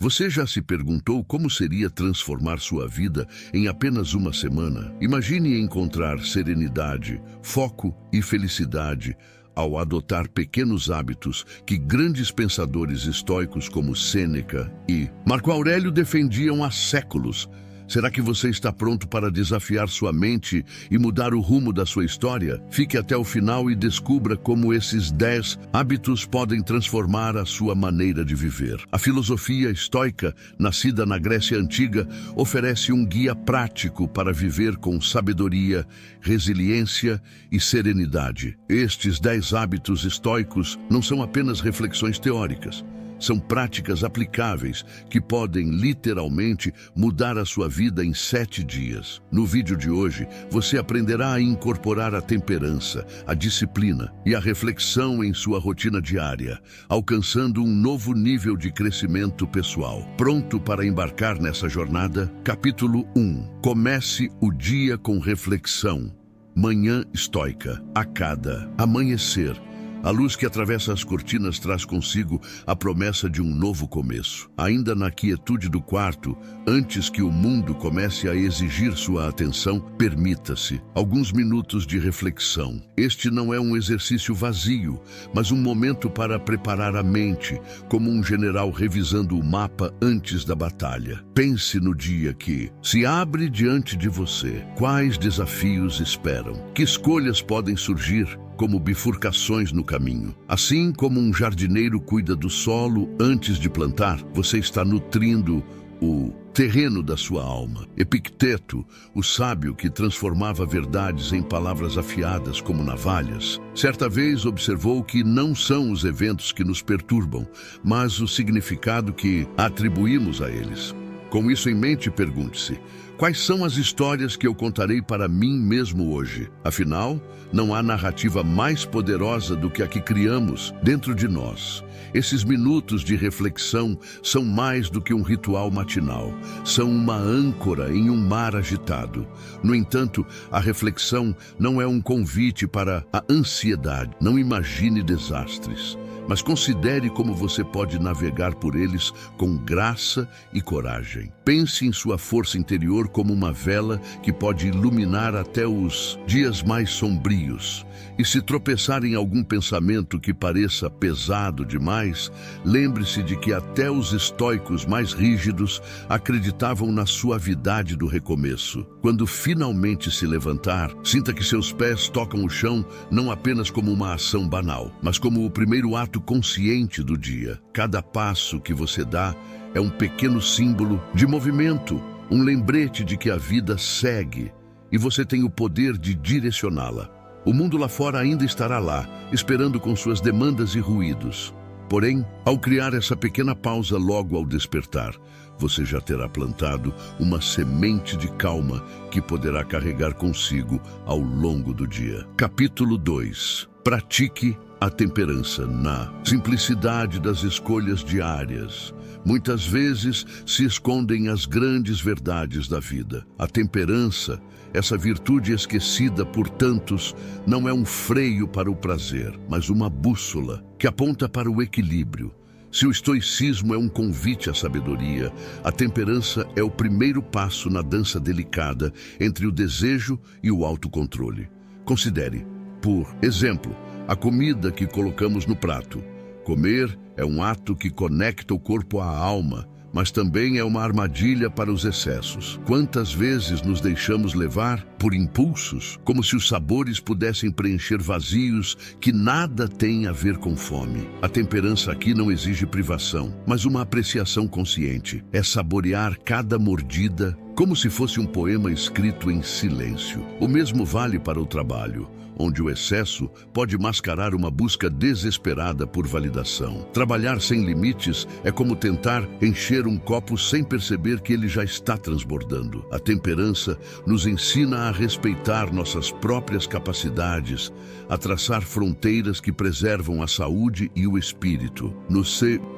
Você já se perguntou como seria transformar sua vida em apenas uma semana? Imagine encontrar serenidade, foco e felicidade ao adotar pequenos hábitos que grandes pensadores estoicos como Sêneca e Marco Aurélio defendiam há séculos. Será que você está pronto para desafiar sua mente e mudar o rumo da sua história? Fique até o final e descubra como esses 10 hábitos podem transformar a sua maneira de viver. A filosofia estoica, nascida na Grécia Antiga, oferece um guia prático para viver com sabedoria, resiliência e serenidade. Estes 10 hábitos estoicos não são apenas reflexões teóricas. São práticas aplicáveis que podem literalmente mudar a sua vida em 7 dias. No vídeo de hoje, você aprenderá a incorporar a temperança, a disciplina e a reflexão em sua rotina diária, alcançando um novo nível de crescimento pessoal. Pronto para embarcar nessa jornada? Capítulo 1. Comece o dia com reflexão. Manhã estoica. A cada amanhecer, a luz que atravessa as cortinas traz consigo a promessa de um novo começo. Ainda na quietude do quarto, antes que o mundo comece a exigir sua atenção, permita-se alguns minutos de reflexão. Este não é um exercício vazio, mas um momento para preparar a mente, como um general revisando o mapa antes da batalha. Pense no dia que se abre diante de você. Quais desafios esperam? Que escolhas podem surgir como bifurcações no caminho? Assim como um jardineiro cuida do solo antes de plantar, você está nutrindo o terreno da sua alma. Epicteto, o sábio que transformava verdades em palavras afiadas como navalhas, certa vez observou que não são os eventos que nos perturbam, mas o significado que atribuímos a eles. Com isso em mente, pergunte-se: quais são as histórias que eu contarei para mim mesmo hoje? Afinal, não há narrativa mais poderosa do que a que criamos dentro de nós. Esses minutos de reflexão são mais do que um ritual matinal. São uma âncora em um mar agitado. No entanto, a reflexão não é um convite para a ansiedade. Não imagine desastres, mas considere como você pode navegar por eles com graça e coragem. Pense em sua força interior como uma vela que pode iluminar até os dias mais sombrios. E se tropeçar em algum pensamento que pareça pesado demais, lembre-se de que até os estoicos mais rígidos acreditavam na suavidade do recomeço. Quando finalmente se levantar, sinta que seus pés tocam o chão não apenas como uma ação banal, mas como o primeiro ato consciente do dia. Cada passo que você dá é um pequeno símbolo de movimento, um lembrete de que a vida segue e você tem o poder de direcioná-la. O mundo lá fora ainda estará lá, esperando com suas demandas e ruídos. Porém, ao criar essa pequena pausa logo ao despertar, você já terá plantado uma semente de calma que poderá carregar consigo ao longo do dia. Capítulo 2. Pratique a temperança na simplicidade das escolhas diárias. Muitas vezes se escondem as grandes verdades da vida. A temperança, essa virtude esquecida por tantos, não é um freio para o prazer, mas uma bússola que aponta para o equilíbrio. Se o estoicismo é um convite à sabedoria, a temperança é o primeiro passo na dança delicada entre o desejo e o autocontrole. Considere, por exemplo, a comida que colocamos no prato. Comer é um ato que conecta o corpo à alma, mas também é uma armadilha para os excessos. Quantas vezes nos deixamos levar por impulsos, como se os sabores pudessem preencher vazios que nada têm a ver com fome? A temperança aqui não exige privação, mas uma apreciação consciente. É saborear cada mordida como se fosse um poema escrito em silêncio. O mesmo vale para o trabalho, onde o excesso pode mascarar uma busca desesperada por validação. Trabalhar sem limites é como tentar encher um copo sem perceber que ele já está transbordando. A temperança nos ensina a respeitar nossas próprias capacidades, a traçar fronteiras que preservam a saúde e o espírito.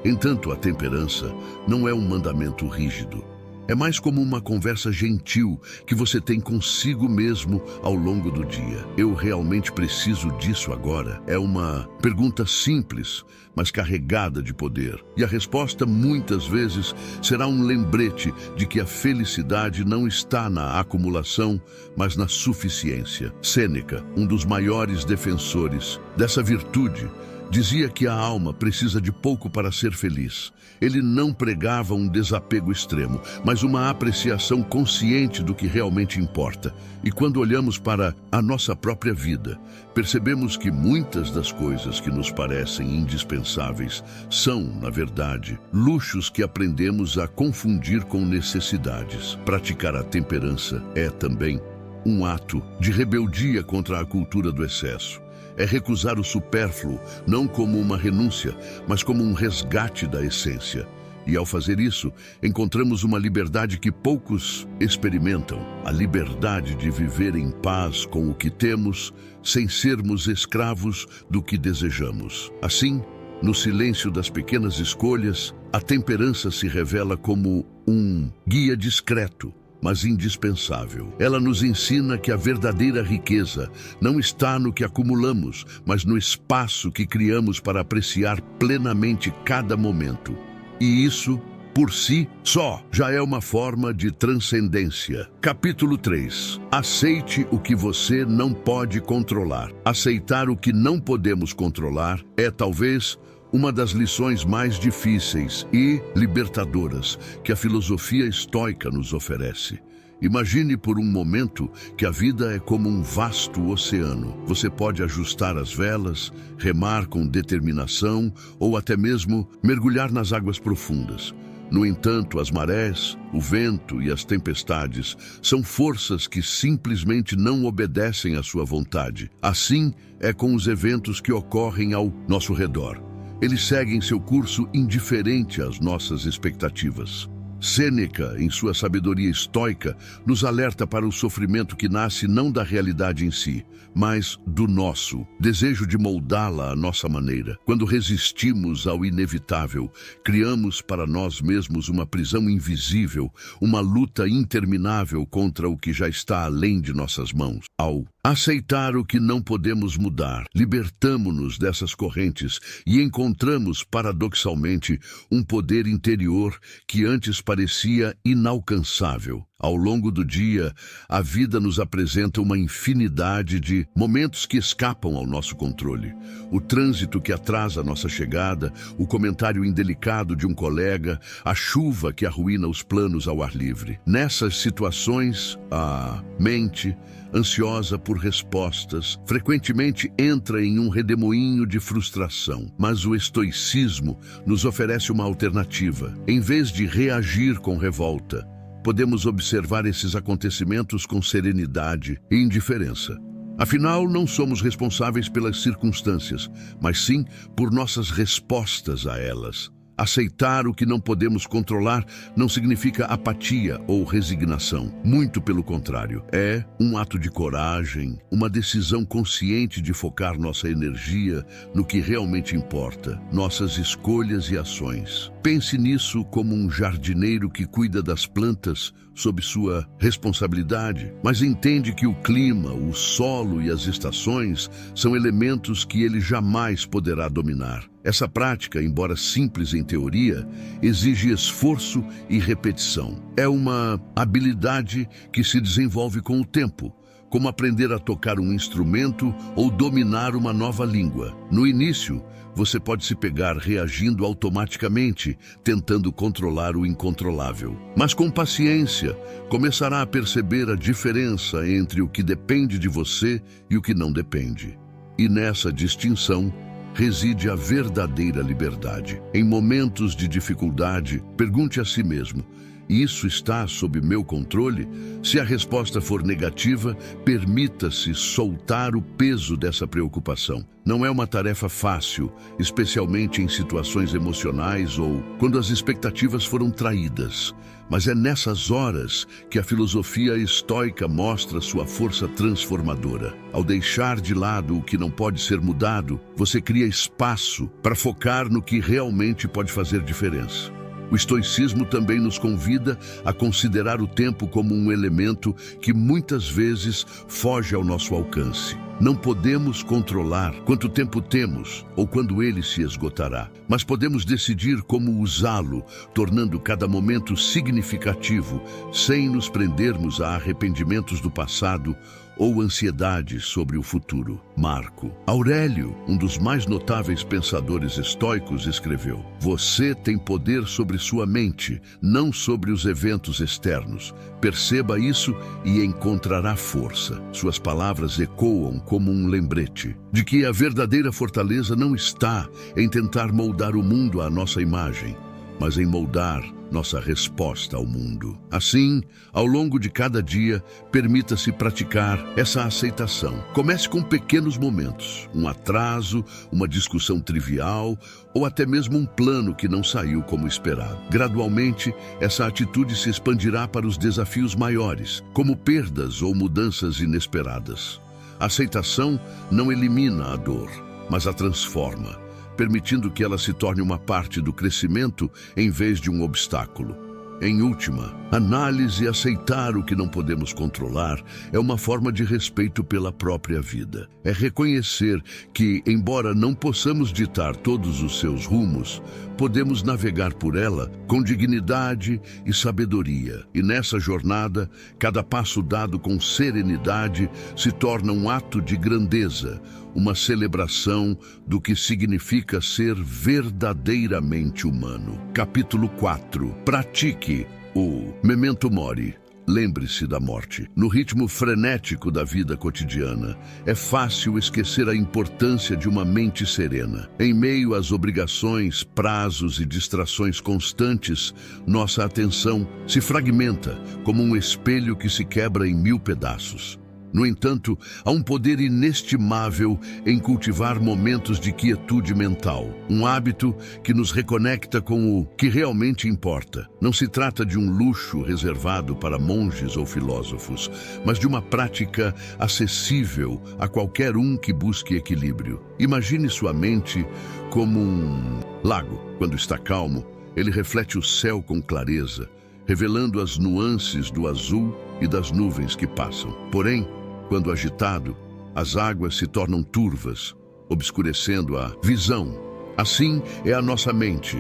Entanto, a temperança não é um mandamento rígido. É mais como uma conversa gentil que você tem consigo mesmo ao longo do dia. Eu realmente preciso disso agora? É uma pergunta simples, mas carregada de poder. E a resposta, muitas vezes, será um lembrete de que a felicidade não está na acumulação, mas na suficiência. Sêneca, um dos maiores defensores dessa virtude, dizia que a alma precisa de pouco para ser feliz. Ele não pregava um desapego extremo, mas uma apreciação consciente do que realmente importa. E quando olhamos para a nossa própria vida, percebemos que muitas das coisas que nos parecem indispensáveis são, na verdade, luxos que aprendemos a confundir com necessidades. Praticar a temperança é também um ato de rebeldia contra a cultura do excesso. É recusar o supérfluo, não como uma renúncia, mas como um resgate da essência. E ao fazer isso, encontramos uma liberdade que poucos experimentam. A liberdade de viver em paz com o que temos, sem sermos escravos do que desejamos. Assim, no silêncio das pequenas escolhas, a temperança se revela como um guia discreto, mas indispensável. Ela nos ensina que a verdadeira riqueza não está no que acumulamos, mas no espaço que criamos para apreciar plenamente cada momento. E isso, por si só, já é uma forma de transcendência. Capítulo 3. Aceite o que você não pode controlar. Aceitar o que não podemos controlar é, talvez, uma das lições mais difíceis e libertadoras que a filosofia estoica nos oferece. Imagine por um momento que a vida é como um vasto oceano. Você pode ajustar as velas, remar com determinação ou até mesmo mergulhar nas águas profundas. No entanto, as marés, o vento e as tempestades são forças que simplesmente não obedecem à sua vontade. Assim é com os eventos que ocorrem ao nosso redor. Eles seguem seu curso indiferente às nossas expectativas. Sêneca, em sua sabedoria estoica, nos alerta para o sofrimento que nasce não da realidade em si, mas do nosso desejo de moldá-la à nossa maneira. Quando resistimos ao inevitável, criamos para nós mesmos uma prisão invisível, uma luta interminável contra o que já está além de nossas mãos. Ao aceitar o que não podemos mudar, libertamo-nos dessas correntes e encontramos, paradoxalmente, um poder interior que antes parecia inalcançável. Ao longo do dia, a vida nos apresenta uma infinidade de momentos que escapam ao nosso controle. O trânsito que atrasa a nossa chegada, o comentário indelicado de um colega, a chuva que arruína os planos ao ar livre. Nessas situações, a mente, ansiosa por respostas, frequentemente entra em um redemoinho de frustração. Mas o estoicismo nos oferece uma alternativa. Em vez de reagir com revolta, podemos observar esses acontecimentos com serenidade e indiferença. Afinal, não somos responsáveis pelas circunstâncias, mas sim por nossas respostas a elas. Aceitar o que não podemos controlar não significa apatia ou resignação. Muito pelo contrário, é um ato de coragem, uma decisão consciente de focar nossa energia no que realmente importa, nossas escolhas e ações. Pense nisso como um jardineiro que cuida das plantas sob sua responsabilidade, mas entende que o clima, o solo e as estações são elementos que ele jamais poderá dominar. Essa prática, embora simples em teoria, exige esforço e repetição. É uma habilidade que se desenvolve com o tempo, como aprender a tocar um instrumento ou dominar uma nova língua. No início, você pode se pegar reagindo automaticamente, tentando controlar o incontrolável. Mas com paciência, começará a perceber a diferença entre o que depende de você e o que não depende. E nessa distinção reside a verdadeira liberdade. Em momentos de dificuldade, pergunte a si mesmo: isso está sob meu controle? Se a resposta for negativa, permita-se soltar o peso dessa preocupação. Não é uma tarefa fácil, especialmente em situações emocionais ou quando as expectativas foram traídas. Mas é nessas horas que a filosofia estoica mostra sua força transformadora. Ao deixar de lado o que não pode ser mudado, você cria espaço para focar no que realmente pode fazer diferença. O estoicismo também nos convida a considerar o tempo como um elemento que muitas vezes foge ao nosso alcance. Não podemos controlar quanto tempo temos ou quando ele se esgotará, mas podemos decidir como usá-lo, tornando cada momento significativo, sem nos prendermos a arrependimentos do passado ou ansiedade sobre o futuro. Marco Aurélio, um dos mais notáveis pensadores estoicos, escreveu: "Você tem poder sobre sua mente, não sobre os eventos externos. Perceba isso e encontrará força." Suas palavras ecoam como um lembrete de que a verdadeira fortaleza não está em tentar moldar o mundo à nossa imagem, mas em moldar nossa resposta ao mundo. Assim, ao longo de cada dia, permita-se praticar essa aceitação. Comece com pequenos momentos, um atraso, uma discussão trivial ou até mesmo um plano que não saiu como esperado. Gradualmente, essa atitude se expandirá para os desafios maiores, como perdas ou mudanças inesperadas. A aceitação não elimina a dor, mas a transforma, permitindo que ela se torne uma parte do crescimento em vez de um obstáculo. Em última análise, aceitar o que não podemos controlar é uma forma de respeito pela própria vida. É reconhecer que, embora não possamos ditar todos os seus rumos, podemos navegar por ela com dignidade e sabedoria. E nessa jornada, cada passo dado com serenidade se torna um ato de grandeza, uma celebração do que significa ser verdadeiramente humano. Capítulo 4. Pratique o Memento Mori. Lembre-se da morte. No ritmo frenético da vida cotidiana, é fácil esquecer a importância de uma mente serena. Em meio às obrigações, prazos e distrações constantes, nossa atenção se fragmenta como um espelho que se quebra em 1000 pedaços. No entanto, há um poder inestimável em cultivar momentos de quietude mental, um hábito que nos reconecta com o que realmente importa. Não se trata de um luxo reservado para monges ou filósofos, mas de uma prática acessível a qualquer um que busque equilíbrio. Imagine sua mente como um lago. Quando está calmo, ele reflete o céu com clareza, revelando as nuances do azul e das nuvens que passam. Porém, quando agitado, as águas se tornam turvas, obscurecendo a visão. Assim é a nossa mente,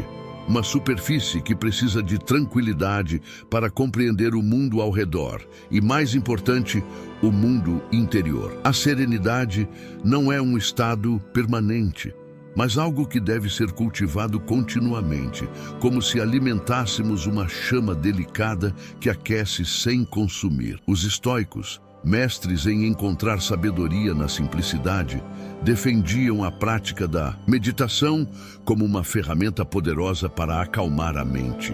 uma superfície que precisa de tranquilidade para compreender o mundo ao redor e, mais importante, o mundo interior. A serenidade não é um estado permanente, mas algo que deve ser cultivado continuamente, como se alimentássemos uma chama delicada que aquece sem consumir. Os estoicos, mestres em encontrar sabedoria na simplicidade, defendiam a prática da meditação como uma ferramenta poderosa para acalmar a mente.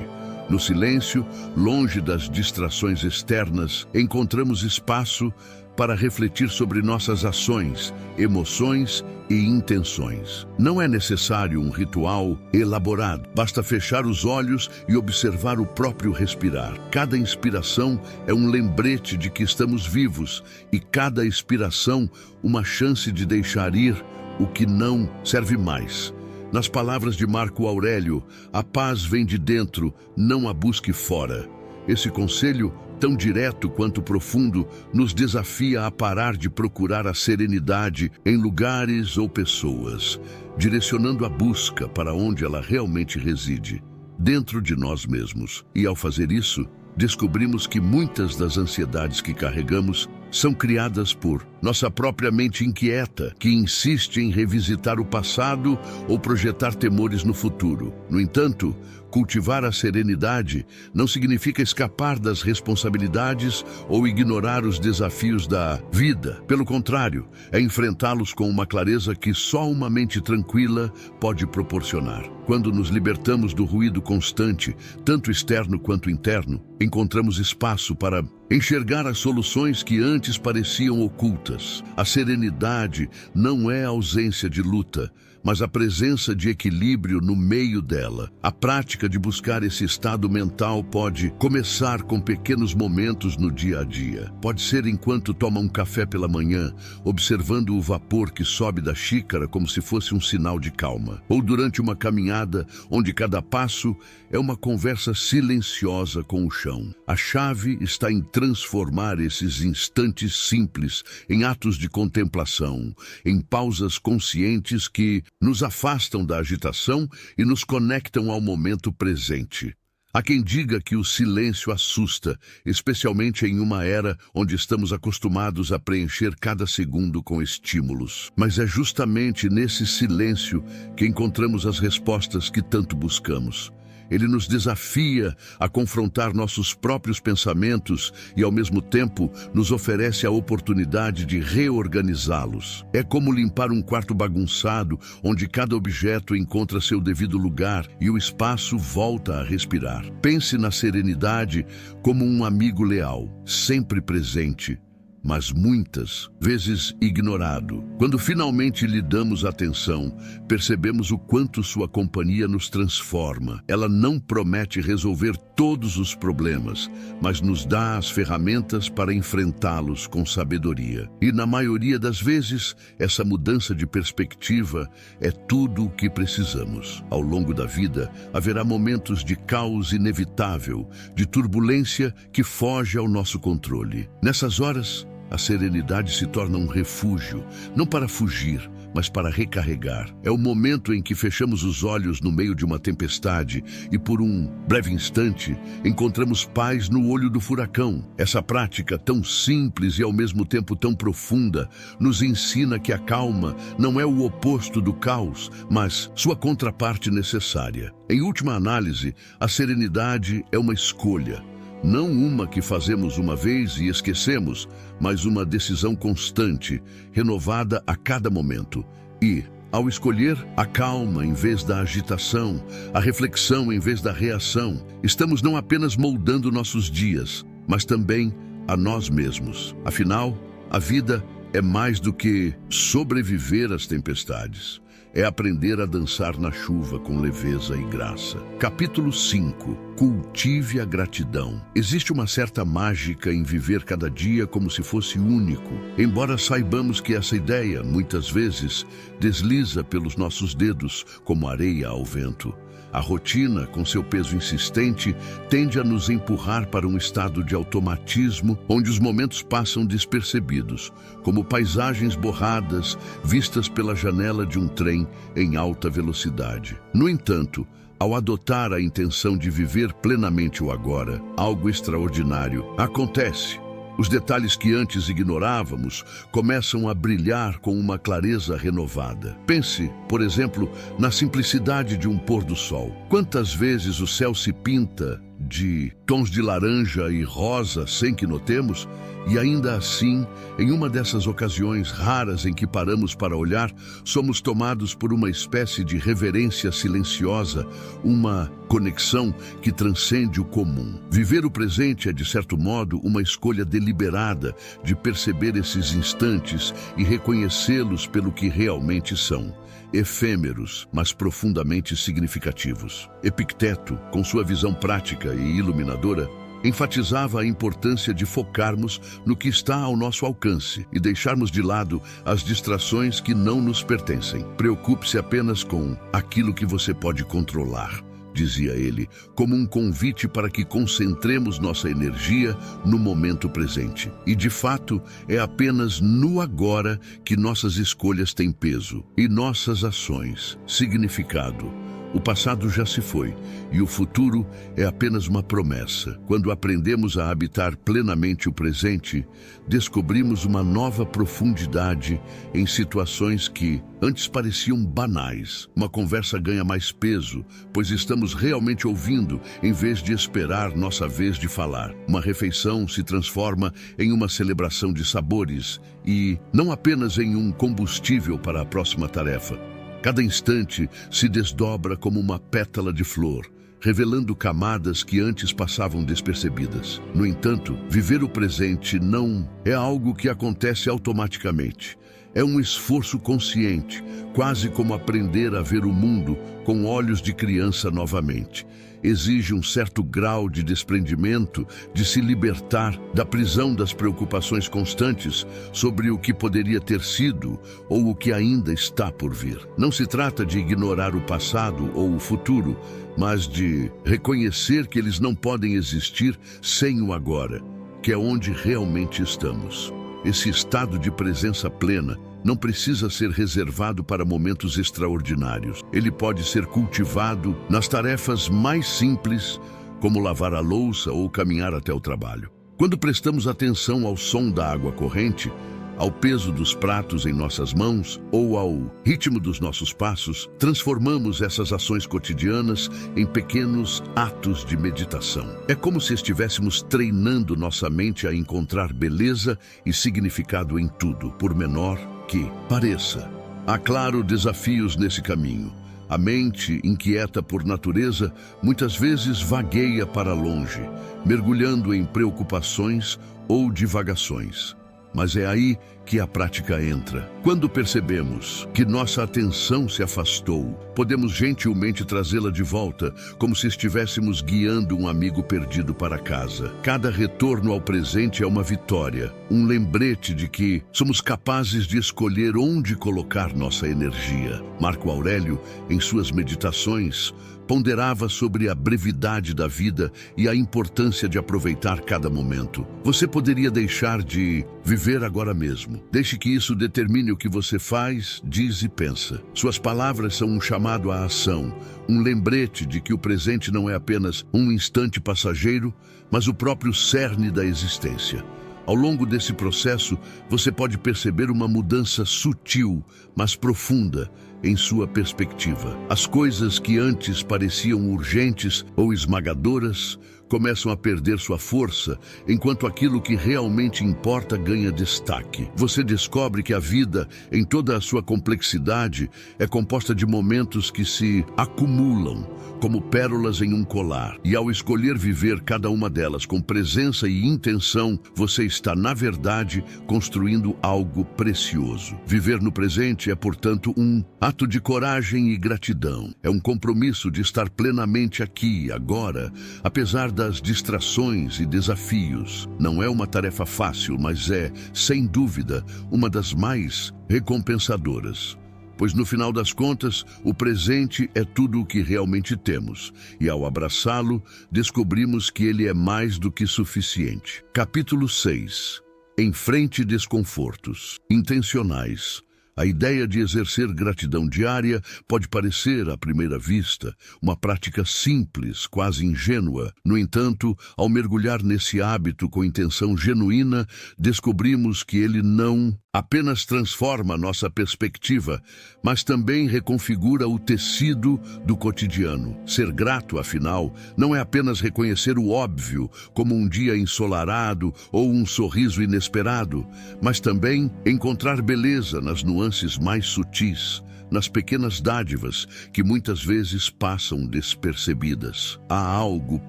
No silêncio, longe das distrações externas, encontramos espaço para refletir sobre nossas ações, emoções e intenções. Não é necessário um ritual elaborado. Basta fechar os olhos e observar o próprio respirar. Cada inspiração é um lembrete de que estamos vivos e cada expiração uma chance de deixar ir o que não serve mais. Nas palavras de Marco Aurélio, a paz vem de dentro, não a busque fora. Esse conselho, tão direto quanto profundo, nos desafia a parar de procurar a serenidade em lugares ou pessoas, direcionando a busca para onde ela realmente reside, dentro de nós mesmos. E ao fazer isso, descobrimos que muitas das ansiedades que carregamos são criadas por nossa própria mente inquieta, que insiste em revisitar o passado ou projetar temores no futuro. No entanto, cultivar a serenidade não significa escapar das responsabilidades ou ignorar os desafios da vida. Pelo contrário, é enfrentá-los com uma clareza que só uma mente tranquila pode proporcionar. Quando nos libertamos do ruído constante, tanto externo quanto interno, encontramos espaço para enxergar as soluções que antes pareciam ocultas. A serenidade não é ausência de luta, mas a presença de equilíbrio no meio dela. A prática de buscar esse estado mental pode começar com pequenos momentos no dia a dia. Pode ser enquanto toma um café pela manhã, observando o vapor que sobe da xícara como se fosse um sinal de calma. Ou durante uma caminhada, onde cada passo é uma conversa silenciosa com o chão. A chave está em transformar esses instantes simples em atos de contemplação, em pausas conscientes que nos afastam da agitação e nos conectam ao momento presente. Há quem diga que o silêncio assusta, especialmente em uma era onde estamos acostumados a preencher cada segundo com estímulos. Mas é justamente nesse silêncio que encontramos as respostas que tanto buscamos. Ele nos desafia a confrontar nossos próprios pensamentos e, ao mesmo tempo, nos oferece a oportunidade de reorganizá-los. É como limpar um quarto bagunçado, onde cada objeto encontra seu devido lugar e o espaço volta a respirar. Pense na serenidade como um amigo leal, sempre presente, mas muitas vezes ignorado. Quando finalmente lhe damos atenção, percebemos o quanto sua companhia nos transforma. Ela não promete resolver todos os problemas, mas nos dá as ferramentas para enfrentá-los com sabedoria. E na maioria das vezes, essa mudança de perspectiva é tudo o que precisamos. Ao longo da vida, haverá momentos de caos inevitável, de turbulência que foge ao nosso controle. Nessas horas, a serenidade se torna um refúgio, não para fugir, mas para recarregar. É o momento em que fechamos os olhos no meio de uma tempestade e, por um breve instante, encontramos paz no olho do furacão. Essa prática, tão simples e ao mesmo tempo tão profunda, nos ensina que a calma não é o oposto do caos, mas sua contraparte necessária. Em última análise, a serenidade é uma escolha. Não uma que fazemos uma vez e esquecemos, mas uma decisão constante, renovada a cada momento. E, ao escolher a calma em vez da agitação, a reflexão em vez da reação, estamos não apenas moldando nossos dias, mas também a nós mesmos. Afinal, a vida é mais do que sobreviver às tempestades. É aprender a dançar na chuva com leveza e graça. Capítulo 5. Cultive a gratidão. Existe uma certa mágica em viver cada dia como se fosse único, embora saibamos que essa ideia, muitas vezes, desliza pelos nossos dedos como areia ao vento. A rotina, com seu peso insistente, tende a nos empurrar para um estado de automatismo, onde os momentos passam despercebidos, como paisagens borradas vistas pela janela de um trem em alta velocidade. No entanto, ao adotar a intenção de viver plenamente o agora, algo extraordinário acontece. Os detalhes que antes ignorávamos começam a brilhar com uma clareza renovada. Pense, por exemplo, na simplicidade de um pôr do sol. Quantas vezes o céu se pinta de tons de laranja e rosa sem que notemos, e ainda assim, em uma dessas ocasiões raras em que paramos para olhar, somos tomados por uma espécie de reverência silenciosa, uma conexão que transcende o comum. Viver o presente é, de certo modo, uma escolha deliberada de perceber esses instantes e reconhecê-los pelo que realmente são. Efêmeros, mas profundamente significativos. Epicteto, com sua visão prática e iluminadora, enfatizava a importância de focarmos no que está ao nosso alcance e deixarmos de lado as distrações que não nos pertencem. Preocupe-se apenas com aquilo que você pode controlar, dizia ele, como um convite para que concentremos nossa energia no momento presente. E, de fato, é apenas no agora que nossas escolhas têm peso e nossas ações significado. O passado já se foi e o futuro é apenas uma promessa. Quando aprendemos a habitar plenamente o presente, descobrimos uma nova profundidade em situações que antes pareciam banais. Uma conversa ganha mais peso, pois estamos realmente ouvindo em vez de esperar nossa vez de falar. Uma refeição se transforma em uma celebração de sabores e não apenas em um combustível para a próxima tarefa. Cada instante se desdobra como uma pétala de flor, revelando camadas que antes passavam despercebidas. No entanto, viver o presente não é algo que acontece automaticamente. É um esforço consciente, quase como aprender a ver o mundo com olhos de criança novamente. Exige um certo grau de desprendimento, de se libertar da prisão das preocupações constantes sobre o que poderia ter sido ou o que ainda está por vir. Não se trata de ignorar o passado ou o futuro, mas de reconhecer que eles não podem existir sem o agora, que é onde realmente estamos. Esse estado de presença plena não precisa ser reservado para momentos extraordinários. Ele pode ser cultivado nas tarefas mais simples, como lavar a louça ou caminhar até o trabalho. Quando prestamos atenção ao som da água corrente, ao peso dos pratos em nossas mãos ou ao ritmo dos nossos passos, transformamos essas ações cotidianas em pequenos atos de meditação. É como se estivéssemos treinando nossa mente a encontrar beleza e significado em tudo, por menor que pareça. Há, claro, desafios nesse caminho. A mente, inquieta por natureza, muitas vezes vagueia para longe, mergulhando em preocupações ou divagações. Mas é aí que a prática entra. Quando percebemos que nossa atenção se afastou, podemos gentilmente trazê-la de volta, como se estivéssemos guiando um amigo perdido para casa. Cada retorno ao presente é uma vitória, um lembrete de que somos capazes de escolher onde colocar nossa energia. Marco Aurélio, em suas meditações, ponderava sobre a brevidade da vida e a importância de aproveitar cada momento. Você poderia deixar de viver agora mesmo. Deixe que isso determine o que você faz, diz e pensa. Suas palavras são um chamado à ação, um lembrete de que o presente não é apenas um instante passageiro, mas o próprio cerne da existência. Ao longo desse processo, você pode perceber uma mudança sutil, mas profunda, em sua perspectiva. As coisas que antes pareciam urgentes ou esmagadoras começam a perder sua força, enquanto aquilo que realmente importa ganha destaque. Você descobre que a vida, em toda a sua complexidade, é composta de momentos que se acumulam, como pérolas em um colar. E ao escolher viver cada uma delas com presença e intenção, você está, na verdade, construindo algo precioso. Viver no presente é, portanto, um ato de coragem e gratidão. É um compromisso de estar plenamente aqui, agora, apesar das distrações e desafios. Não é uma tarefa fácil, mas é, sem dúvida, uma das mais recompensadoras. Pois no final das contas, o presente é tudo o que realmente temos, e ao abraçá-lo, descobrimos que ele é mais do que suficiente. Capítulo 6. Enfrente desconfortos intencionais. A ideia de exercer gratidão diária pode parecer, à primeira vista, uma prática simples, quase ingênua. No entanto, ao mergulhar nesse hábito com intenção genuína, descobrimos que ele não apenas transforma nossa perspectiva, mas também reconfigura o tecido do cotidiano. Ser grato, afinal, não é apenas reconhecer o óbvio, como um dia ensolarado ou um sorriso inesperado, mas também encontrar beleza nas nuances mais sutis, nas pequenas dádivas que muitas vezes passam despercebidas. Há algo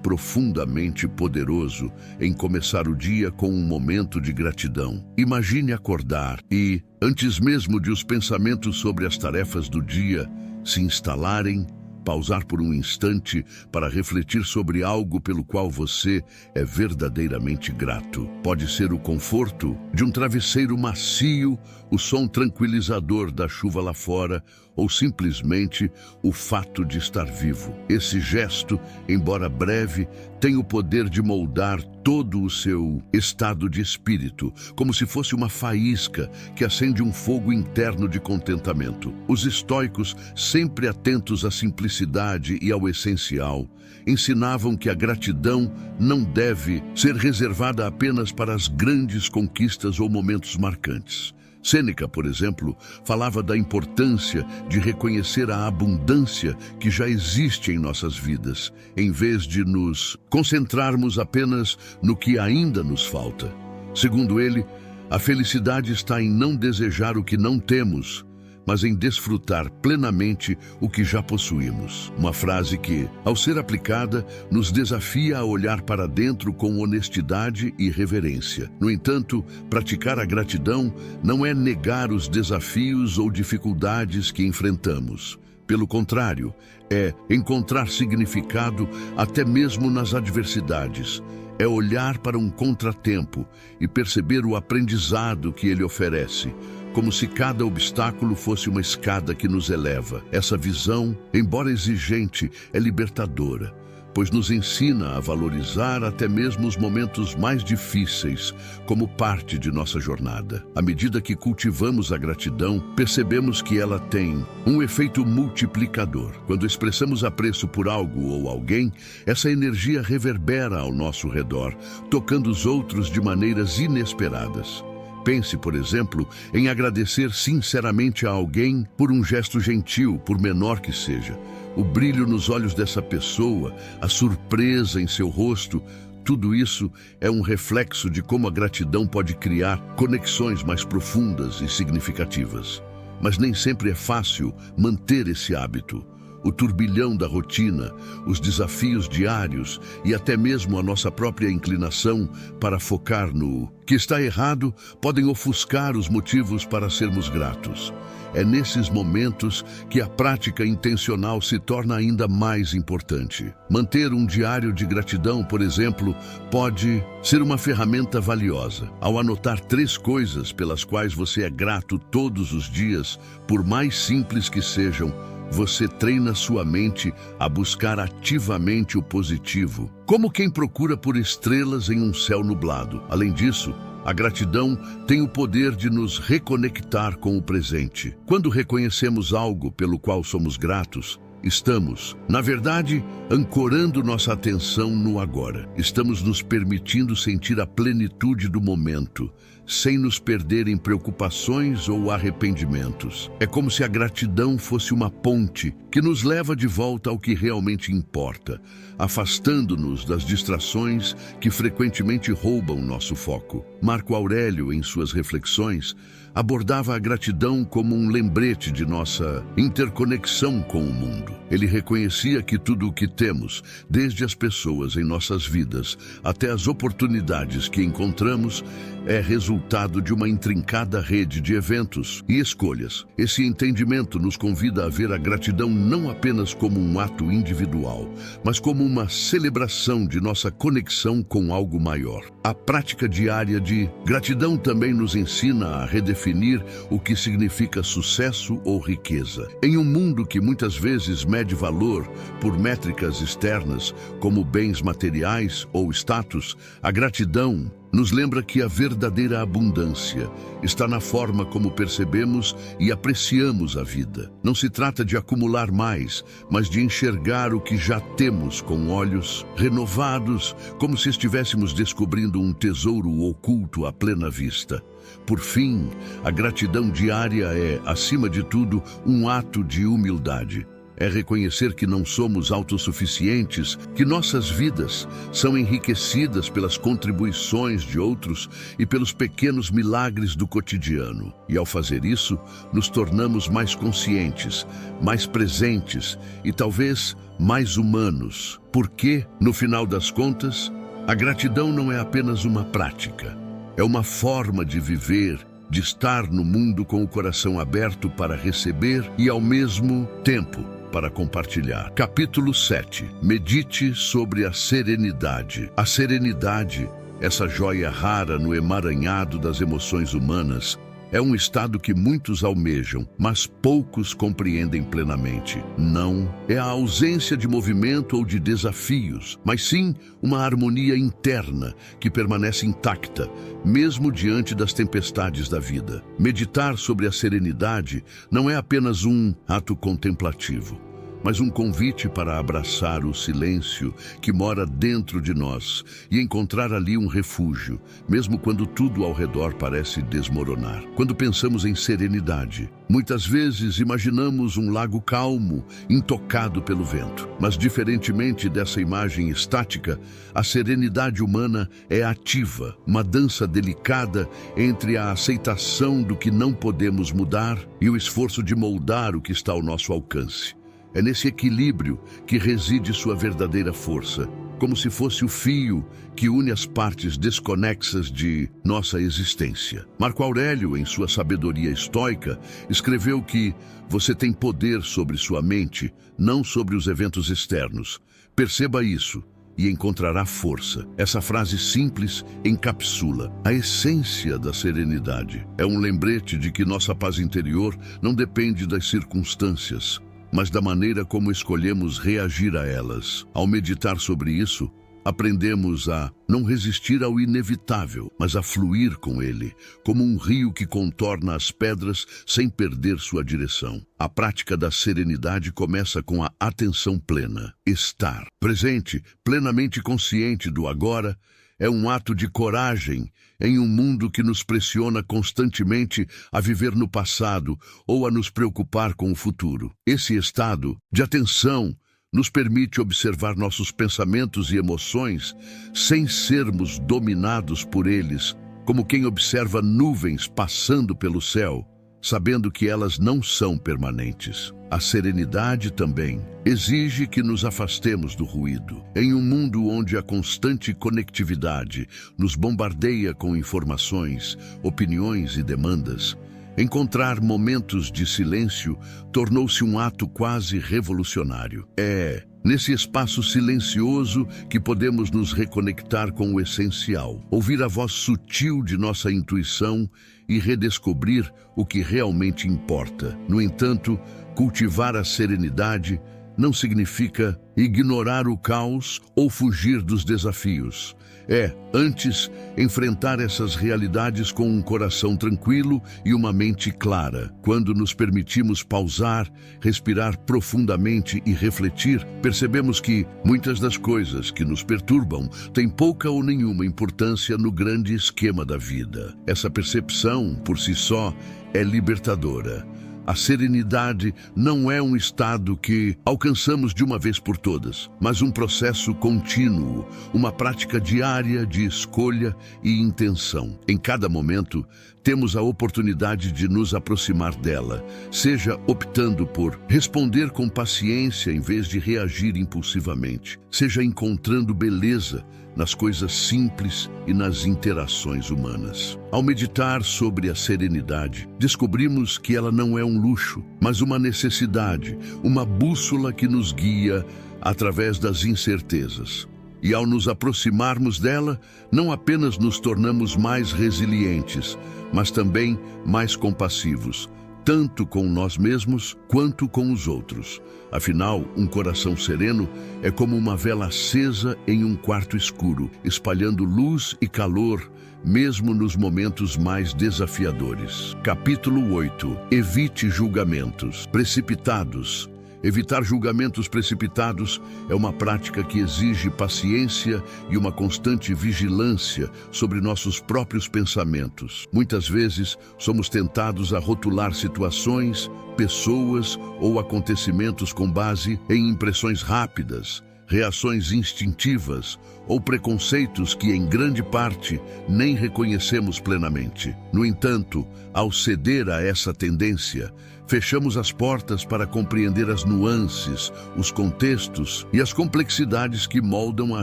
profundamente poderoso em começar o dia com um momento de gratidão. Imagine acordar e, antes mesmo de os pensamentos sobre as tarefas do dia se instalarem, pausar por um instante para refletir sobre algo pelo qual você é verdadeiramente grato. Pode ser o conforto de um travesseiro macio, o som tranquilizador da chuva lá fora, ou simplesmente o fato de estar vivo. Esse gesto, embora breve, tem o poder de moldar todo o seu estado de espírito, como se fosse uma faísca que acende um fogo interno de contentamento. Os estoicos, sempre atentos à simplicidade e ao essencial, ensinavam que a gratidão não deve ser reservada apenas para as grandes conquistas ou momentos marcantes. Sêneca, por exemplo, falava da importância de reconhecer a abundância que já existe em nossas vidas, em vez de nos concentrarmos apenas no que ainda nos falta. Segundo ele, a felicidade está em não desejar o que não temos, mas em desfrutar plenamente o que já possuímos. Uma frase que, ao ser aplicada, nos desafia a olhar para dentro com honestidade e reverência. No entanto, praticar a gratidão não é negar os desafios ou dificuldades que enfrentamos. Pelo contrário, é encontrar significado até mesmo nas adversidades. É olhar para um contratempo e perceber o aprendizado que ele oferece, como se cada obstáculo fosse uma escada que nos eleva. Essa visão, embora exigente, é libertadora, pois nos ensina a valorizar até mesmo os momentos mais difíceis como parte de nossa jornada. À medida que cultivamos a gratidão, percebemos que ela tem um efeito multiplicador. Quando expressamos apreço por algo ou alguém, essa energia reverbera ao nosso redor, tocando os outros de maneiras inesperadas. Pense, por exemplo, em agradecer sinceramente a alguém por um gesto gentil, por menor que seja. O brilho nos olhos dessa pessoa, a surpresa em seu rosto, tudo isso é um reflexo de como a gratidão pode criar conexões mais profundas e significativas. Mas nem sempre é fácil manter esse hábito. O turbilhão da rotina, os desafios diários e até mesmo a nossa própria inclinação para focar no que está errado podem ofuscar os motivos para sermos gratos. É nesses momentos que a prática intencional se torna ainda mais importante. Manter um diário de gratidão, por exemplo, pode ser uma ferramenta valiosa. Ao anotar 3 coisas pelas quais você é grato todos os dias, por mais simples que sejam, você treina sua mente a buscar ativamente o positivo, como quem procura por estrelas em um céu nublado. Além disso, a gratidão tem o poder de nos reconectar com o presente. Quando reconhecemos algo pelo qual somos gratos, estamos, na verdade, ancorando nossa atenção no agora. Estamos nos permitindo sentir a plenitude do momento, sem nos perder em preocupações ou arrependimentos. É como se a gratidão fosse uma ponte que nos leva de volta ao que realmente importa, afastando-nos das distrações que frequentemente roubam nosso foco. Marco Aurélio, em suas reflexões, abordava a gratidão como um lembrete de nossa interconexão com o mundo. Ele reconhecia que tudo o que temos, desde as pessoas em nossas vidas até as oportunidades que encontramos, é resultado de uma intrincada rede de eventos e escolhas. Esse entendimento nos convida a ver a gratidão não apenas como um ato individual, mas como uma celebração de nossa conexão com algo maior. A prática diária de gratidão também nos ensina a redefinir o que significa sucesso ou riqueza. Em um mundo que muitas vezes mede valor por métricas externas, como bens materiais ou status, a gratidão nos lembra que a verdadeira abundância está na forma como percebemos e apreciamos a vida. Não se trata de acumular mais, mas de enxergar o que já temos com olhos renovados, como se estivéssemos descobrindo um tesouro oculto à plena vista. Por fim, a gratidão diária é, acima de tudo, um ato de humildade. É reconhecer que não somos autossuficientes, que nossas vidas são enriquecidas pelas contribuições de outros e pelos pequenos milagres do cotidiano. E ao fazer isso, nos tornamos mais conscientes, mais presentes e talvez mais humanos. Porque, no final das contas, a gratidão não é apenas uma prática, é uma forma de viver, de estar no mundo com o coração aberto para receber e, ao mesmo tempo, para compartilhar. Capítulo 7. Medite sobre a serenidade. A serenidade, essa joia rara no emaranhado das emoções humanas, é um estado que muitos almejam, mas poucos compreendem plenamente. Não é a ausência de movimento ou de desafios, mas sim uma harmonia interna que permanece intacta, mesmo diante das tempestades da vida. Meditar sobre a serenidade não é apenas um ato contemplativo, mas um convite para abraçar o silêncio que mora dentro de nós e encontrar ali um refúgio, mesmo quando tudo ao redor parece desmoronar. Quando pensamos em serenidade, muitas vezes imaginamos um lago calmo, intocado pelo vento. Mas, diferentemente dessa imagem estática, a serenidade humana é ativa, uma dança delicada entre a aceitação do que não podemos mudar e o esforço de moldar o que está ao nosso alcance. É nesse equilíbrio que reside sua verdadeira força, como se fosse o fio que une as partes desconexas de nossa existência. Marco Aurélio, em sua sabedoria estoica, escreveu que você tem poder sobre sua mente, não sobre os eventos externos. Perceba isso e encontrará força. Essa frase simples encapsula a essência da serenidade. É um lembrete de que nossa paz interior não depende das circunstâncias, mas da maneira como escolhemos reagir a elas. Ao meditar sobre isso, aprendemos a não resistir ao inevitável, mas a fluir com ele, como um rio que contorna as pedras sem perder sua direção. A prática da serenidade começa com a atenção plena. Estar presente, plenamente consciente do agora, é um ato de coragem em um mundo que nos pressiona constantemente a viver no passado ou a nos preocupar com o futuro. Esse estado de atenção nos permite observar nossos pensamentos e emoções sem sermos dominados por eles, como quem observa nuvens passando pelo céu, sabendo que elas não são permanentes. A serenidade também exige que nos afastemos do ruído. Em um mundo onde a constante conectividade nos bombardeia com informações, opiniões e demandas, encontrar momentos de silêncio tornou-se um ato quase revolucionário. É nesse espaço silencioso que podemos nos reconectar com o essencial, ouvir a voz sutil de nossa intuição e redescobrir o que realmente importa. No entanto, cultivar a serenidade não significa ignorar o caos ou fugir dos desafios. É, antes, enfrentar essas realidades com um coração tranquilo e uma mente clara. Quando nos permitimos pausar, respirar profundamente e refletir, percebemos que muitas das coisas que nos perturbam têm pouca ou nenhuma importância no grande esquema da vida. Essa percepção, por si só, é libertadora. A serenidade não é um estado que alcançamos de uma vez por todas, mas um processo contínuo, uma prática diária de escolha e intenção. Em cada momento, temos a oportunidade de nos aproximar dela, seja optando por responder com paciência em vez de reagir impulsivamente, seja encontrando beleza nas coisas simples e nas interações humanas. Ao meditar sobre a serenidade, descobrimos que ela não é um luxo, mas uma necessidade, uma bússola que nos guia através das incertezas. E ao nos aproximarmos dela, não apenas nos tornamos mais resilientes, mas também mais compassivos, tanto com nós mesmos quanto com os outros. Afinal, um coração sereno é como uma vela acesa em um quarto escuro, espalhando luz e calor, mesmo nos momentos mais desafiadores. Capítulo 8. Evite julgamentos precipitados. Evitar julgamentos precipitados é uma prática que exige paciência e uma constante vigilância sobre nossos próprios pensamentos. Muitas vezes, somos tentados a rotular situações, pessoas ou acontecimentos com base em impressões rápidas, reações instintivas ou preconceitos que, em grande parte, nem reconhecemos plenamente. No entanto, ao ceder a essa tendência, fechamos as portas para compreender as nuances, os contextos e as complexidades que moldam a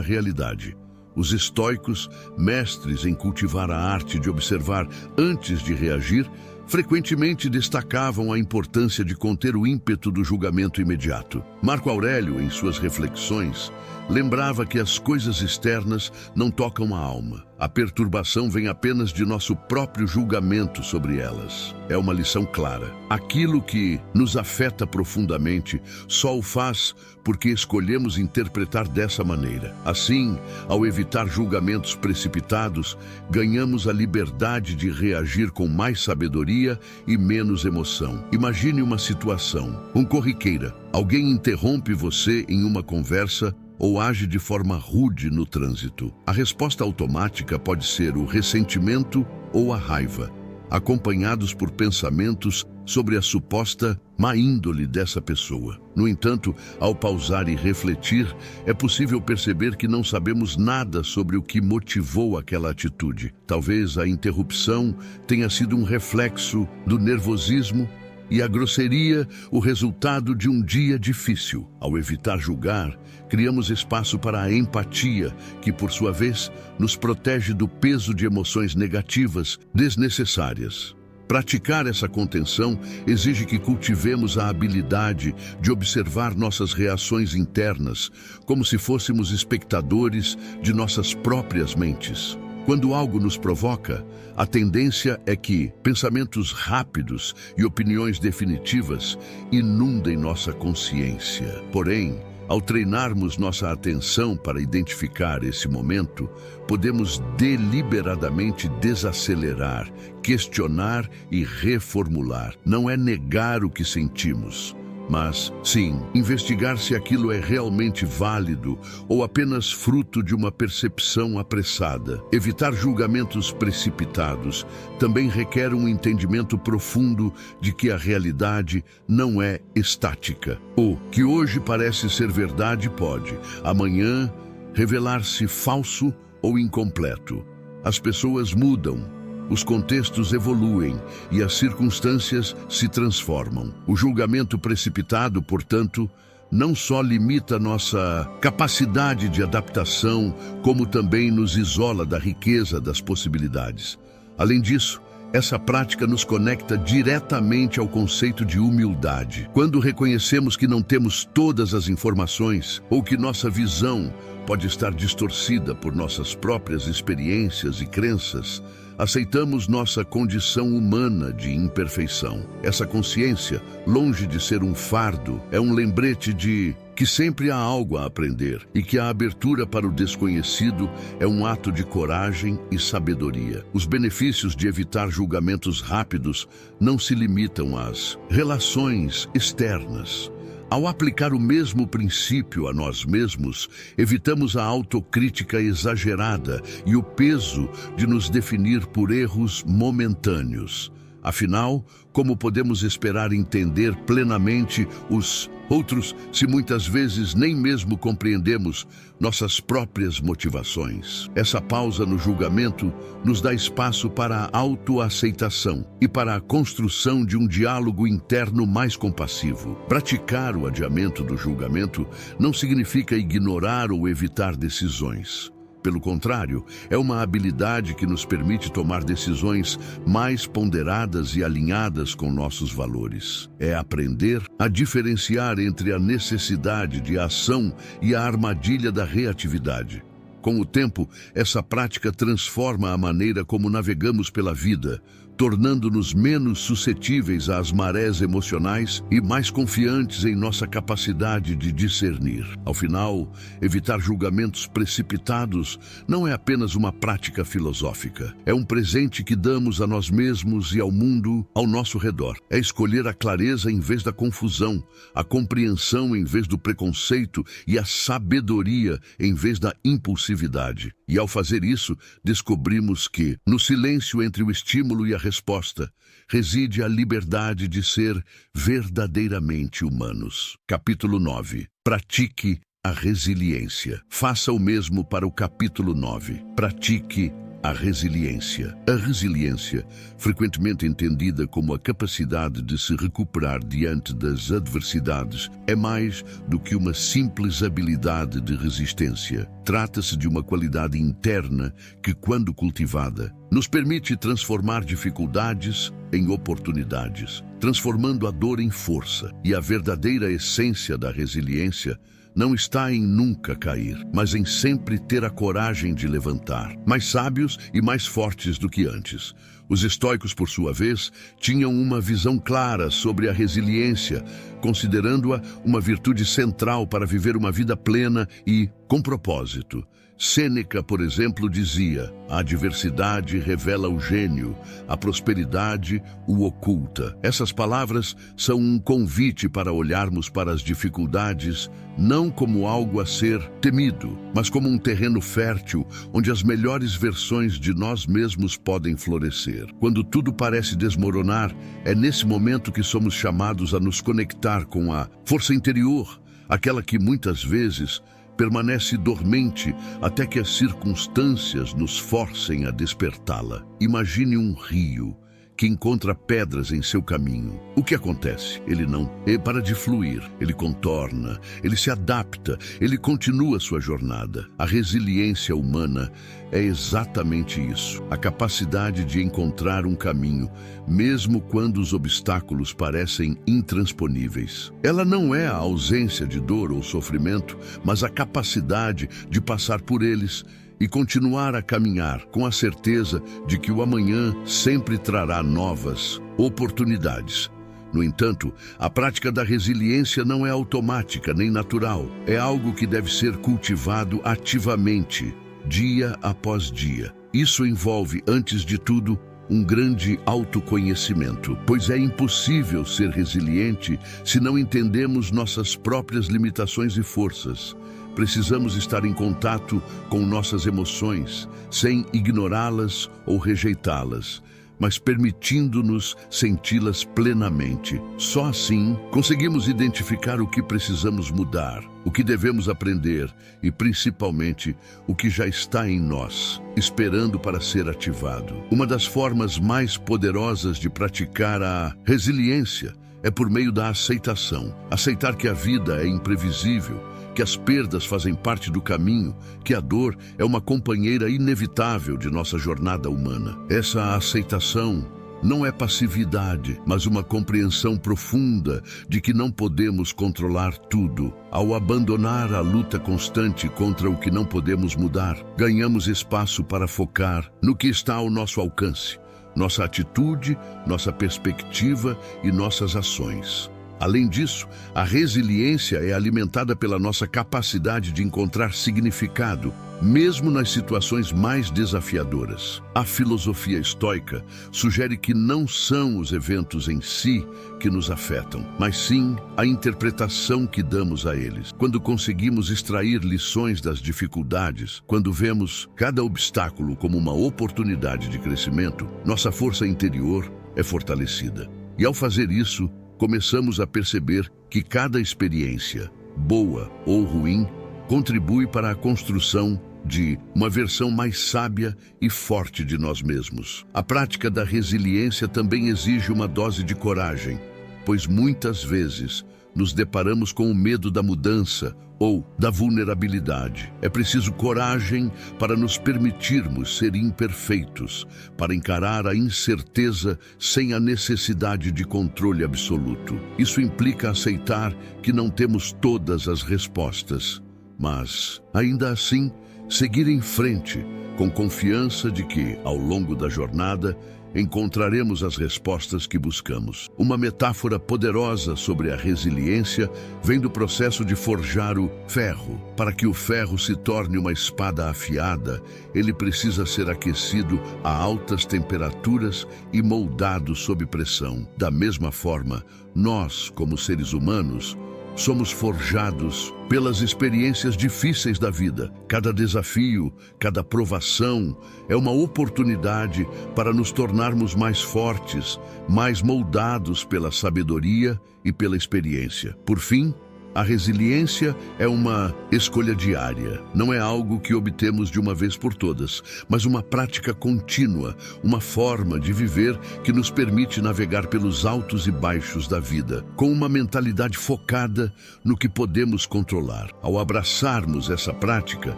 realidade. Os estoicos, mestres em cultivar a arte de observar antes de reagir, frequentemente destacavam a importância de conter o ímpeto do julgamento imediato. Marco Aurélio, em suas reflexões, lembrava que as coisas externas não tocam a alma. A perturbação vem apenas de nosso próprio julgamento sobre elas. É uma lição clara. Aquilo que nos afeta profundamente só o faz porque escolhemos interpretar dessa maneira. Assim, ao evitar julgamentos precipitados, ganhamos a liberdade de reagir com mais sabedoria e menos emoção. Imagine uma situação, corriqueira. Alguém interrompe você em uma conversa ou age de forma rude no trânsito. A resposta automática pode ser o ressentimento ou a raiva, acompanhados por pensamentos sobre a suposta má índole dessa pessoa. No entanto, ao pausar e refletir, é possível perceber que não sabemos nada sobre o que motivou aquela atitude. Talvez a interrupção tenha sido um reflexo do nervosismo e a grosseria o resultado de um dia difícil. Ao evitar julgar, criamos espaço para a empatia, que por sua vez nos protege do peso de emoções negativas desnecessárias. Praticar essa contenção exige que cultivemos a habilidade de observar nossas reações internas, como se fôssemos espectadores de nossas próprias mentes. Quando algo nos provoca, a tendência é que pensamentos rápidos e opiniões definitivas inundem nossa consciência. Porém, ao treinarmos nossa atenção para identificar esse momento, podemos deliberadamente desacelerar, questionar e reformular. Não é negar o que sentimos, mas, sim, investigar se aquilo é realmente válido ou apenas fruto de uma percepção apressada. Evitar julgamentos precipitados também requer um entendimento profundo de que a realidade não é estática. O que hoje parece ser verdade pode, amanhã, revelar-se falso ou incompleto. As pessoas mudam. Os contextos evoluem e as circunstâncias se transformam. O julgamento precipitado, portanto, não só limita nossa capacidade de adaptação, como também nos isola da riqueza das possibilidades. Além disso, essa prática nos conecta diretamente ao conceito de humildade. Quando reconhecemos que não temos todas as informações ou que nossa visão pode estar distorcida por nossas próprias experiências e crenças, aceitamos nossa condição humana de imperfeição. Essa consciência, longe de ser um fardo, é um lembrete de que sempre há algo a aprender e que a abertura para o desconhecido é um ato de coragem e sabedoria. Os benefícios de evitar julgamentos rápidos não se limitam às relações externas. Ao aplicar o mesmo princípio a nós mesmos, evitamos a autocrítica exagerada e o peso de nos definir por erros momentâneos. Afinal, como podemos esperar entender plenamente os outros se muitas vezes nem mesmo compreendemos nossas próprias motivações? Essa pausa no julgamento nos dá espaço para a autoaceitação e para a construção de um diálogo interno mais compassivo. Praticar o adiamento do julgamento não significa ignorar ou evitar decisões. Pelo contrário, é uma habilidade que nos permite tomar decisões mais ponderadas e alinhadas com nossos valores. É aprender a diferenciar entre a necessidade de ação e a armadilha da reatividade. Com o tempo, essa prática transforma a maneira como navegamos pela vida, tornando-nos menos suscetíveis às marés emocionais e mais confiantes em nossa capacidade de discernir. Ao final, evitar julgamentos precipitados não é apenas uma prática filosófica. É um presente que damos a nós mesmos e ao mundo ao nosso redor. É escolher a clareza em vez da confusão, a compreensão em vez do preconceito e a sabedoria em vez da impulsividade. E ao fazer isso, descobrimos que, no silêncio entre o estímulo e a resposta, reside a liberdade de ser verdadeiramente humanos. Capítulo 9. Pratique a resiliência. Faça o mesmo para o capítulo 9. Pratique a resiliência. A resiliência, frequentemente entendida como a capacidade de se recuperar diante das adversidades, é mais do que uma simples habilidade de resistência. Trata-se de uma qualidade interna que, quando cultivada, nos permite transformar dificuldades em oportunidades, transformando a dor em força. E a verdadeira essência da resiliência não está em nunca cair, mas em sempre ter a coragem de levantar, mais sábios e mais fortes do que antes. Os estoicos, por sua vez, tinham uma visão clara sobre a resiliência, considerando-a uma virtude central para viver uma vida plena e com propósito. Sêneca, por exemplo, dizia: a adversidade revela o gênio, a prosperidade o oculta. Essas palavras são um convite para olharmos para as dificuldades não como algo a ser temido, mas como um terreno fértil onde as melhores versões de nós mesmos podem florescer. Quando tudo parece desmoronar, é nesse momento que somos chamados a nos conectar com a força interior, aquela que muitas vezes permanece dormente até que as circunstâncias nos forcem a despertá-la. Imagine um rio que encontra pedras em seu caminho. O que acontece? Ele não para de fluir, ele contorna, ele se adapta, ele continua sua jornada. A resiliência humana é exatamente isso, a capacidade de encontrar um caminho, mesmo quando os obstáculos parecem intransponíveis. Ela não é a ausência de dor ou sofrimento, mas a capacidade de passar por eles e continuar a caminhar com a certeza de que o amanhã sempre trará novas oportunidades. No entanto, a prática da resiliência não é automática nem natural. É algo que deve ser cultivado ativamente, dia após dia. Isso envolve, antes de tudo, um grande autoconhecimento, pois é impossível ser resiliente se não entendemos nossas próprias limitações e forças. Precisamos estar em contato com nossas emoções, sem ignorá-las ou rejeitá-las, mas permitindo-nos senti-las plenamente. Só assim conseguimos identificar o que precisamos mudar, o que devemos aprender e, principalmente, o que já está em nós, esperando para ser ativado. Uma das formas mais poderosas de praticar a resiliência é por meio da aceitação. Aceitar que a vida é imprevisível, que as perdas fazem parte do caminho, que a dor é uma companheira inevitável de nossa jornada humana. Essa aceitação não é passividade, mas uma compreensão profunda de que não podemos controlar tudo. Ao abandonar a luta constante contra o que não podemos mudar, ganhamos espaço para focar no que está ao nosso alcance, nossa atitude, nossa perspectiva e nossas ações. Além disso, a resiliência é alimentada pela nossa capacidade de encontrar significado, mesmo nas situações mais desafiadoras. A filosofia estoica sugere que não são os eventos em si que nos afetam, mas sim a interpretação que damos a eles. Quando conseguimos extrair lições das dificuldades, quando vemos cada obstáculo como uma oportunidade de crescimento, nossa força interior é fortalecida. E ao fazer isso, começamos a perceber que cada experiência, boa ou ruim, contribui para a construção de uma versão mais sábia e forte de nós mesmos. A prática da resiliência também exige uma dose de coragem, pois muitas vezes nos deparamos com o medo da mudança ou da vulnerabilidade. É preciso coragem para nos permitirmos ser imperfeitos, para encarar a incerteza sem a necessidade de controle absoluto. Isso implica aceitar que não temos todas as respostas, mas, ainda assim, seguir em frente, com confiança de que, ao longo da jornada, encontraremos as respostas que buscamos. Uma metáfora poderosa sobre a resiliência vem do processo de forjar o ferro. Para que o ferro se torne uma espada afiada, ele precisa ser aquecido a altas temperaturas e moldado sob pressão. Da mesma forma, nós, como seres humanos, somos forjados pelas experiências difíceis da vida. Cada desafio, cada provação é uma oportunidade para nos tornarmos mais fortes, mais moldados pela sabedoria e pela experiência. Por fim, a resiliência é uma escolha diária. Não é algo que obtemos de uma vez por todas, mas uma prática contínua, uma forma de viver que nos permite navegar pelos altos e baixos da vida, com uma mentalidade focada no que podemos controlar. Ao abraçarmos essa prática,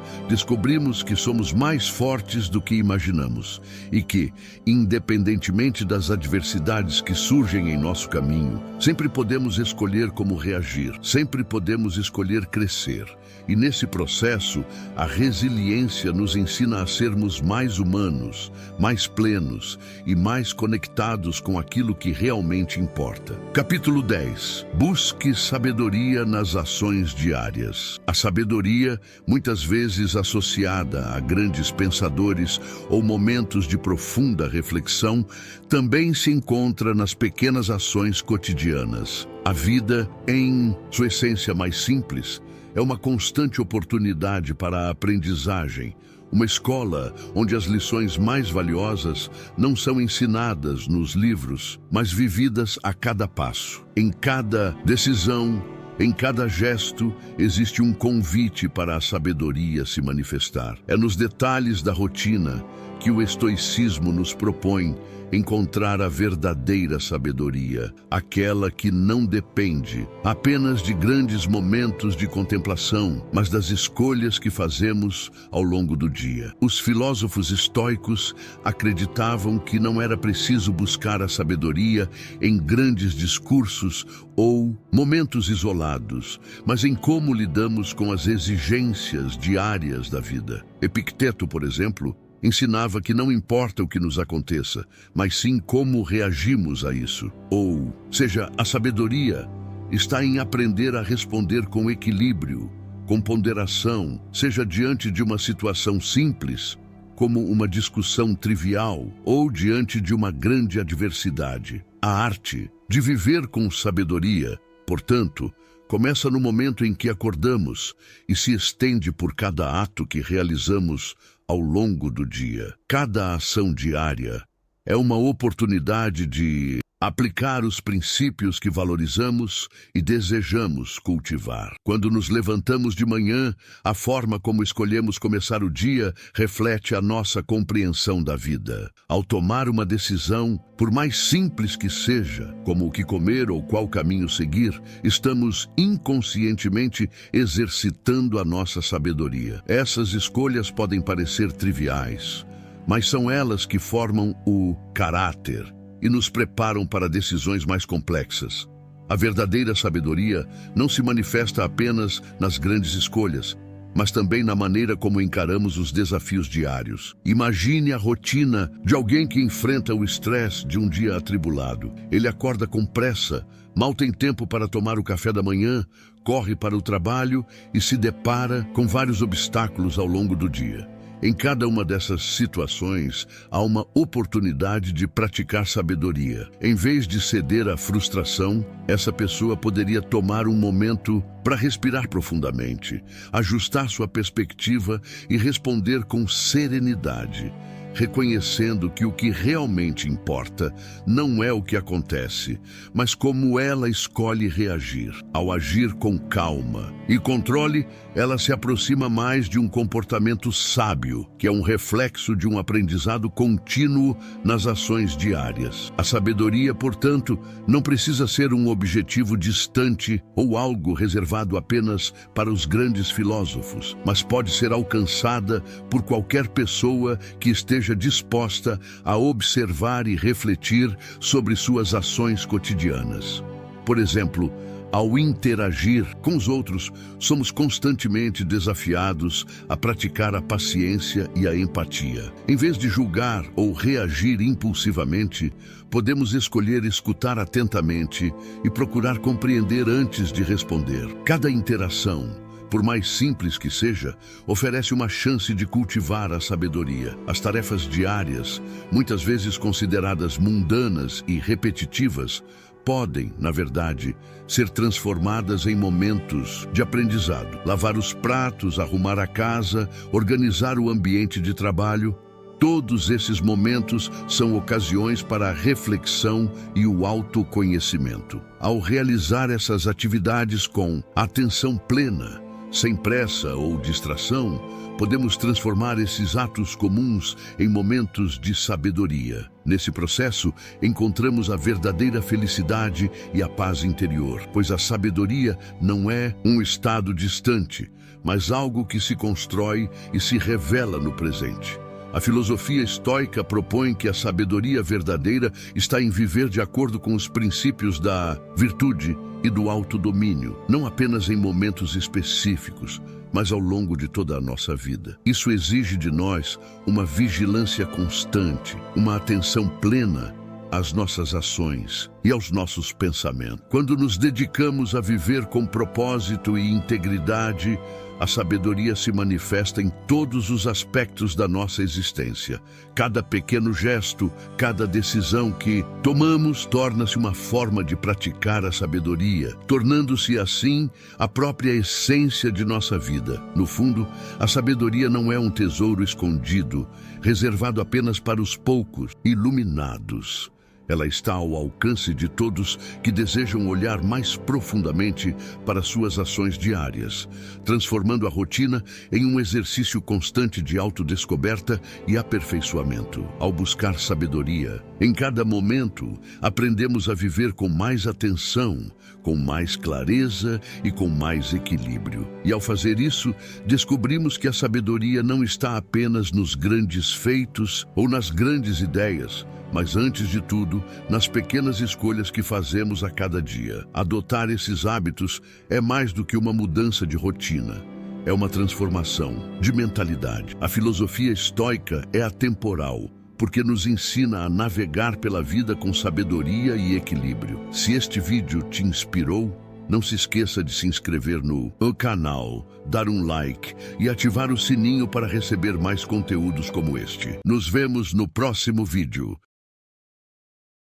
descobrimos que somos mais fortes do que imaginamos e que, independentemente das adversidades que surgem em nosso caminho, sempre podemos escolher como reagir, sempre podemos escolher crescer. E nesse processo, a resiliência nos ensina a sermos mais humanos, mais plenos e mais conectados com aquilo que realmente importa. Capítulo 10. Busque sabedoria nas ações diárias. A sabedoria, muitas vezes associada a grandes pensadores ou momentos de profunda reflexão, também se encontra nas pequenas ações cotidianas. A vida, em sua essência mais simples, é uma constante oportunidade para a aprendizagem, uma escola onde as lições mais valiosas não são ensinadas nos livros, mas vividas a cada passo. Em cada decisão, em cada gesto, existe um convite para a sabedoria se manifestar. É nos detalhes da rotina que o estoicismo nos propõe encontrar a verdadeira sabedoria, aquela que não depende apenas de grandes momentos de contemplação, mas das escolhas que fazemos ao longo do dia. Os filósofos estoicos acreditavam que não era preciso buscar a sabedoria em grandes discursos ou momentos isolados, mas em como lidamos com as exigências diárias da vida. Epicteto, por exemplo, ensinava que não importa o que nos aconteça, mas sim como reagimos a isso. Ou seja, a sabedoria está em aprender a responder com equilíbrio, com ponderação, seja diante de uma situação simples, como uma discussão trivial, ou diante de uma grande adversidade. A arte de viver com sabedoria, portanto, começa no momento em que acordamos e se estende por cada ato que realizamos ao longo do dia. Cada ação diária é uma oportunidade de aplicar os princípios que valorizamos e desejamos cultivar. Quando nos levantamos de manhã, a forma como escolhemos começar o dia reflete a nossa compreensão da vida. Ao tomar uma decisão, por mais simples que seja, como o que comer ou qual caminho seguir, estamos inconscientemente exercitando a nossa sabedoria. Essas escolhas podem parecer triviais, mas são elas que formam o caráter e nos preparam para decisões mais complexas. A verdadeira sabedoria não se manifesta apenas nas grandes escolhas, mas também na maneira como encaramos os desafios diários. Imagine a rotina de alguém que enfrenta o estresse de um dia atribulado. Ele acorda com pressa, mal tem tempo para tomar o café da manhã, corre para o trabalho e se depara com vários obstáculos ao longo do dia. Em cada uma dessas situações, há uma oportunidade de praticar sabedoria. Em vez de ceder à frustração, essa pessoa poderia tomar um momento para respirar profundamente, ajustar sua perspectiva e responder com serenidade, reconhecendo que o que realmente importa não é o que acontece, mas como ela escolhe reagir. Ao agir com calma e controle, ela se aproxima mais de um comportamento sábio, que é um reflexo de um aprendizado contínuo nas ações diárias. A sabedoria, portanto, não precisa ser um objetivo distante ou algo reservado apenas para os grandes filósofos, mas pode ser alcançada por qualquer pessoa que esteja disposta a observar e refletir sobre suas ações cotidianas. Por exemplo, ao interagir com os outros, somos constantemente desafiados a praticar a paciência e a empatia. Em vez de julgar ou reagir impulsivamente, podemos escolher escutar atentamente e procurar compreender antes de responder. Cada interação, por mais simples que seja, oferece uma chance de cultivar a sabedoria. As tarefas diárias, muitas vezes consideradas mundanas e repetitivas, podem, na verdade, ser transformadas em momentos de aprendizado. Lavar os pratos, arrumar a casa, organizar o ambiente de trabalho. Todos esses momentos são ocasiões para a reflexão e o autoconhecimento. Ao realizar essas atividades com atenção plena, sem pressa ou distração, podemos transformar esses atos comuns em momentos de sabedoria. Nesse processo, encontramos a verdadeira felicidade e a paz interior, pois a sabedoria não é um estado distante, mas algo que se constrói e se revela no presente. A filosofia estoica propõe que a sabedoria verdadeira está em viver de acordo com os princípios da virtude e do autodomínio, não apenas em momentos específicos, mas ao longo de toda a nossa vida. Isso exige de nós uma vigilância constante, uma atenção plena às nossas ações e aos nossos pensamentos. Quando nos dedicamos a viver com propósito e integridade, a sabedoria se manifesta em todos os aspectos da nossa existência. Cada pequeno gesto, cada decisão que tomamos torna-se uma forma de praticar a sabedoria, tornando-se assim a própria essência de nossa vida. No fundo, a sabedoria não é um tesouro escondido, reservado apenas para os poucos, iluminados. Ela está ao alcance de todos que desejam olhar mais profundamente para suas ações diárias, transformando a rotina em um exercício constante de autodescoberta e aperfeiçoamento. Ao buscar sabedoria, em cada momento, aprendemos a viver com mais atenção, com mais clareza e com mais equilíbrio. E ao fazer isso, descobrimos que a sabedoria não está apenas nos grandes feitos ou nas grandes ideias, mas antes de tudo, nas pequenas escolhas que fazemos a cada dia. Adotar esses hábitos é mais do que uma mudança de rotina. É uma transformação de mentalidade. A filosofia estoica é atemporal, porque nos ensina a navegar pela vida com sabedoria e equilíbrio. Se este vídeo te inspirou, não se esqueça de se inscrever no canal, dar um like e ativar o sininho para receber mais conteúdos como este. Nos vemos no próximo vídeo.